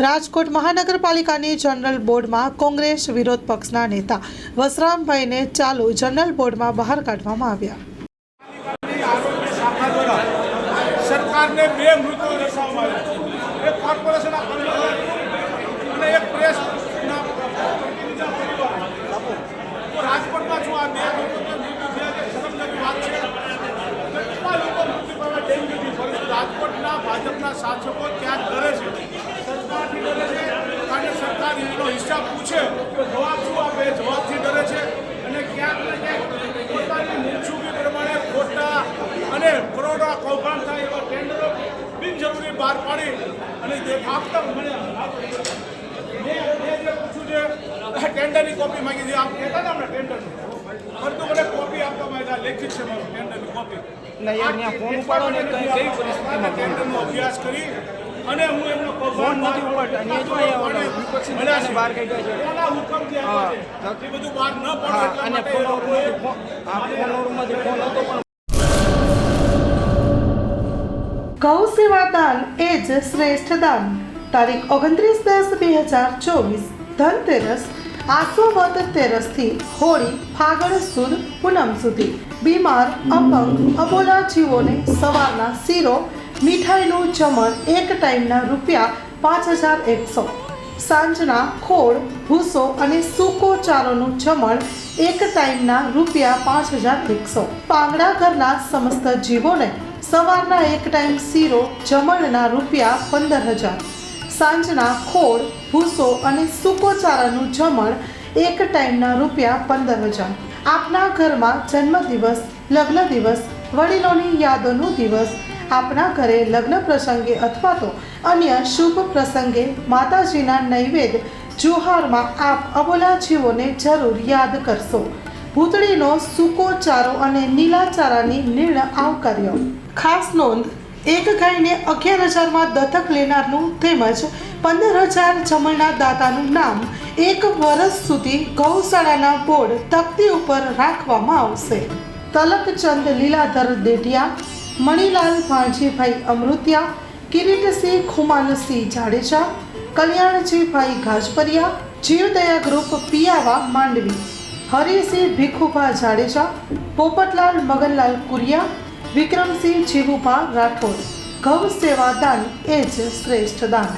રાજકોટ મહાનગરપાલિકાની જનરલ બોર્ડમાં કોંગ્રેસ વિરોધ પક્ષના નેતા વસરામભાઈને ચાલુ જનરલ બોર્ડમાં બહાર કાઢવામાં આવ્યા। સરકારને બે મૃત્યુ દર્શાવવામાં આવ્યા, એક કોર્પોરેશનના કર્મચારી અને એક પ્રેસના પ્રતિનિધિના પરિવાર। તો રાજકોટમાં શું આ બે લોકોને મૃત્યુ થયા છે? શરમજનક વાત છે। કેટલા લોકો મૃત્યુ પામ્યા ડેન્ગ્યુથી, પરંતુ રાજકોટના ભાજપના શાસકો ક્યાંક ડરે છે, સરકારથી ડરે છે, કારણ કે સરકાર એનો હિસાબ પૂછે તો જવાબ શું આપે, જવાબથી ડરે છે અને ક્યાંક ને ક્યાંક પોતાની મૂંછુકી પ્રમાણે ખોટા અને કરોડો કૌભાંડ થાય એવા ટેન્ડરો બિનજરૂરી બહાર પાડી અને જે આપતા મને જે પૂછ્યું છે ટેન્ડરની કોપી માંગી છે, આપ કહેતા ને આપણે ટેન્ડરની, પરંતુ મને કોપી આપવા માંગ્યા, લેખિત છે મારું ટેન્ડરની કોપી। ટેન્ડરનો અભ્યાસ કરી અને હું એમનો ફોન નથી ઉપાડતા, બહાર કાઢ્યા છે, કોના હુકમથી આવ્યા છે એ બધું બહાર ન પડે અને ગૌ સેવા દાન એ જ શ્રેષ્ઠ દાન। તારીખ 29/10/2024 ધનતેરસ આસોવદ તેરસથી હોળી ફાગણ સુદ પૂનમ સુધી બીમાર અપંગ અબોલા જીવોને સવારના શીરો મીઠાઈનું જમણ એક ટાઈમના ₹5100, સાંજના ખોળ ભૂસો અને સૂકો ચારોનું જમણ એક ટાઈમના ₹5100। પાંગડા ઘરના સમસ્ત જીવોને સવારના એક ટાઈમ શીરો જમણના ₹15000, સાંજના ખોળ ભૂસો અને સૂકો ચારાનું જમણ એક ટાઈમના ₹15000। આપના ઘરમાં જન્મદિવસ, લગ્ન દિવસ, વડીલોની યાદોનો દિવસ, આપના ઘરે લગ્ન પ્રસંગે અથવા તો અન્ય શુભ પ્રસંગે માતાજીના નૈવેદ્ય જુહારમાં આપ અબોલા જીવોને જરૂર યાદ કરશો। ભૂતળીનો સૂકો ચારો અને નીલા ચારાની નિર્ણય આવકાર્ય। ખાસ નોંધ, એક ગાયને 11,000માં દત્તક લેનારનું તેમજ 15,000 જમણના દાતાનું નામ 1 વર્ષ સુધી ગૌશાળાના બોર્ડ તકતી ઉપર રાખવામાં આવશે। તલકચંદ લીલાધર દેઢિયા, મણિલાલ ભાણજીભાઈ અમૃતિયા, કિરીટસિંહ ખુમાનસિંહ જાડેજા, કલ્યાણજીભાઈ ગાજપરિયા, જીવદયા ગ્રુપ પિયાવા માંડવી, હરિસિંહ ભીખુભા જાડેજા, પોપટલાલ મગનલાલ કુરિયા, વિક્રમસિંહ જીવુભા રાઠોડ। ગૌ સેવા દાન એ જ શ્રેષ્ઠ દાન।